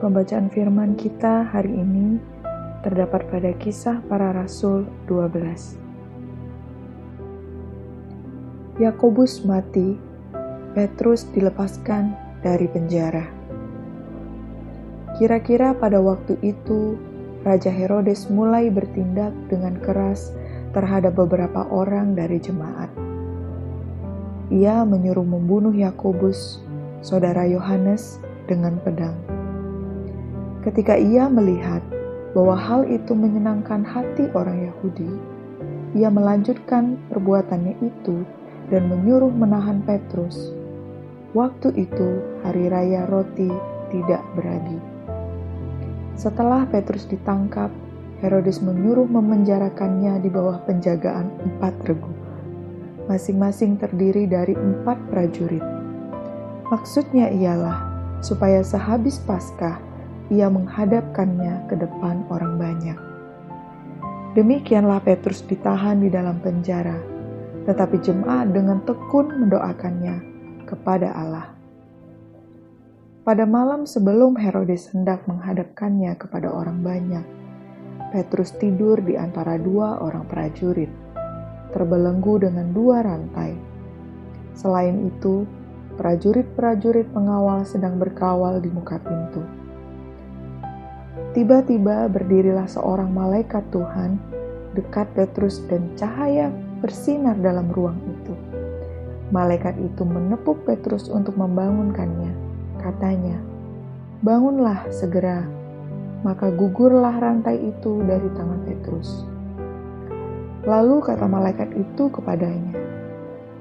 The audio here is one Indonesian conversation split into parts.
Pembacaan firman kita hari ini terdapat pada Kisah Para Rasul 12. Yakobus mati, Petrus dilepaskan dari penjara. Kira-kira pada waktu itu, Raja Herodes mulai bertindak dengan keras terhadap beberapa orang dari jemaat. Ia menyuruh membunuh Yakobus, saudara Yohanes, dengan pedang. Ketika ia melihat bahwa hal itu menyenangkan hati orang Yahudi, ia melanjutkan perbuatannya itu dan menyuruh menahan Petrus. Waktu itu hari raya roti tidak beragi. Setelah Petrus ditangkap, Herodes menyuruh memenjarakannya di bawah penjagaan 4 regu, masing-masing terdiri dari 4 prajurit. Maksudnya ialah supaya sehabis Paskah ia menghadapkannya ke depan orang banyak. Demikianlah Petrus ditahan di dalam penjara, tetapi jemaat dengan tekun mendoakannya kepada Allah. Pada malam sebelum Herodes hendak menghadapkannya kepada orang banyak, Petrus tidur di antara 2 orang prajurit, terbelenggu dengan 2 rantai. Selain itu, prajurit-prajurit pengawal sedang berkawal di muka pintu. Tiba-tiba berdirilah seorang malaikat Tuhan dekat Petrus dan cahaya bersinar dalam ruang itu. Malaikat itu menepuk Petrus untuk membangunkannya. Katanya, "Bangunlah segera." Maka gugurlah rantai itu dari tangan Petrus. Lalu kata malaikat itu kepadanya,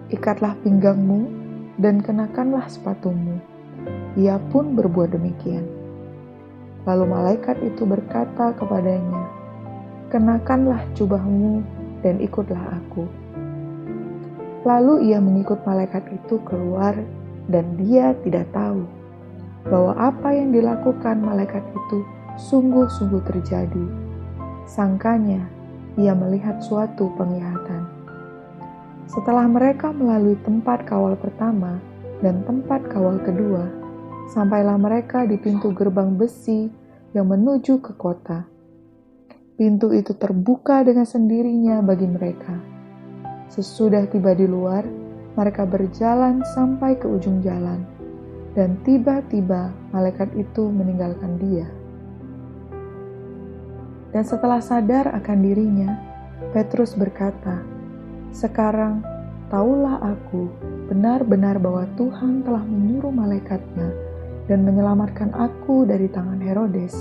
"Ikatlah pinggangmu dan kenakanlah sepatumu." Ia pun berbuat demikian. Lalu malaikat itu berkata kepadanya, "Kenakanlah jubahmu dan ikutlah aku." Lalu ia mengikut malaikat itu keluar dan dia tidak tahu bahwa apa yang dilakukan malaikat itu sungguh-sungguh terjadi. Sangkanya ia melihat suatu penglihatan. Setelah mereka melalui tempat kawal pertama dan tempat kawal kedua, sampailah mereka di pintu gerbang besi yang menuju ke kota. Pintu itu terbuka dengan sendirinya bagi mereka. Sesudah tiba di luar, mereka berjalan sampai ke ujung jalan, dan tiba-tiba malaikat itu meninggalkan dia. Dan setelah sadar akan dirinya, Petrus berkata, "Sekarang taulah aku benar-benar bahwa Tuhan telah menyuruh malaikatnya dan menyelamatkan aku dari tangan Herodes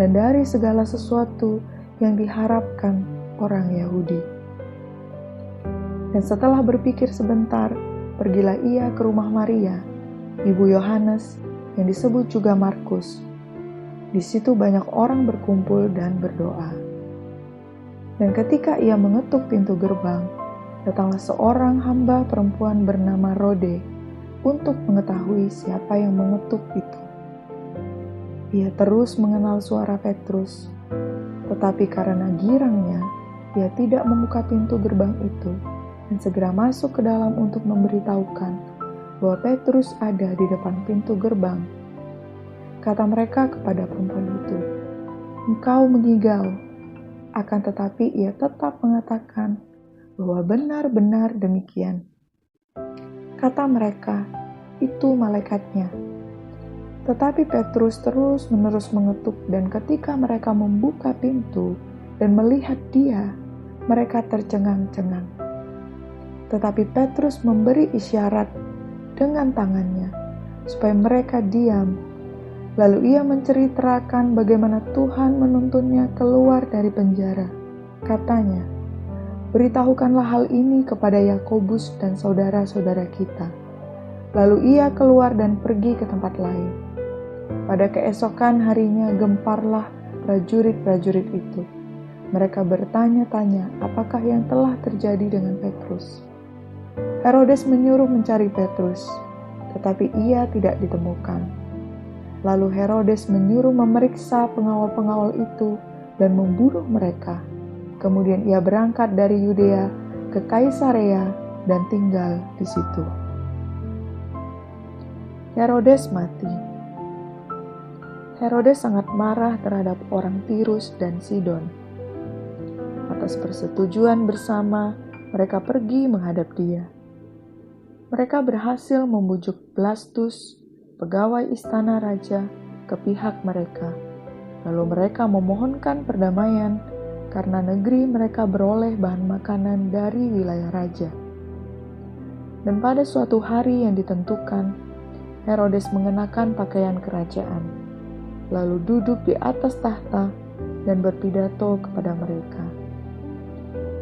dan dari segala sesuatu yang diharapkan orang Yahudi." Dan setelah berpikir sebentar, pergilah ia ke rumah Maria, ibu Yohanes, yang disebut juga Markus. Di situ banyak orang berkumpul dan berdoa. Dan ketika ia mengetuk pintu gerbang, datanglah seorang hamba perempuan bernama Rode untuk mengetahui siapa yang mengetuk itu. Ia terus mengenal suara Petrus, tetapi karena girangnya, ia tidak membuka pintu gerbang itu dan segera masuk ke dalam untuk memberitahukan bahwa Petrus ada di depan pintu gerbang. Kata mereka kepada perempuan itu, "Engkau mengigau." Akan tetapi ia tetap mengatakan bahwa benar-benar demikian. Kata mereka, "Itu malaikatnya." Tetapi Petrus terus-menerus mengetuk, dan ketika mereka membuka pintu dan melihat dia, mereka tercengang-cengang. Tetapi Petrus memberi isyarat dengan tangannya supaya mereka diam. Lalu ia menceritakan bagaimana Tuhan menuntunnya keluar dari penjara. Katanya, "Beritahukanlah hal ini kepada Yakobus dan saudara-saudara kita." Lalu ia keluar dan pergi ke tempat lain. Pada keesokan harinya gemparlah prajurit-prajurit itu. Mereka bertanya-tanya apakah yang telah terjadi dengan Petrus. Herodes menyuruh mencari Petrus, tetapi ia tidak ditemukan. Lalu Herodes menyuruh memeriksa pengawal-pengawal itu dan membunuh mereka. Kemudian ia berangkat dari Yudea ke Kaisarea dan tinggal di situ. Herodes mati. Herodes sangat marah terhadap orang Tirus dan Sidon. Atas persetujuan bersama, mereka pergi menghadap dia. Mereka berhasil membujuk Blastus, pegawai istana raja, ke pihak mereka. Lalu mereka memohonkan perdamaian karena negeri mereka beroleh bahan makanan dari wilayah raja. Dan pada suatu hari yang ditentukan, Herodes mengenakan pakaian kerajaan, lalu duduk di atas tahta dan berpidato kepada mereka.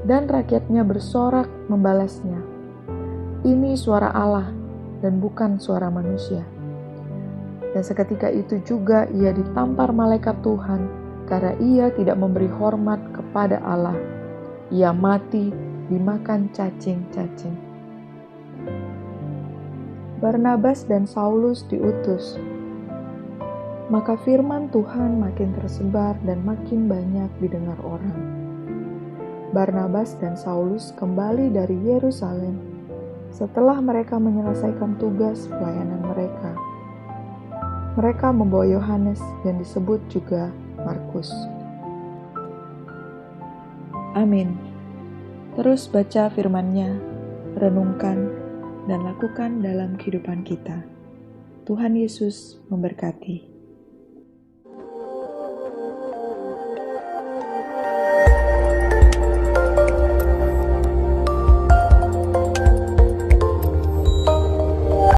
Dan rakyatnya bersorak membalasnya, "Ini suara Allah dan bukan suara manusia." Dan seketika itu juga ia ditampar malaikat Tuhan karena ia tidak memberi hormat kepada Allah. Ia mati dimakan cacing-cacing. Barnabas dan Saulus diutus. Maka firman Tuhan makin tersebar dan makin banyak didengar orang. Barnabas dan Saulus kembali dari Yerusalem setelah mereka menyelesaikan tugas pelayanan mereka. Mereka membawa Yohanes yang disebut juga Markus. Amin. Terus baca firman-Nya, renungkan, dan lakukan dalam kehidupan kita. Tuhan Yesus memberkati.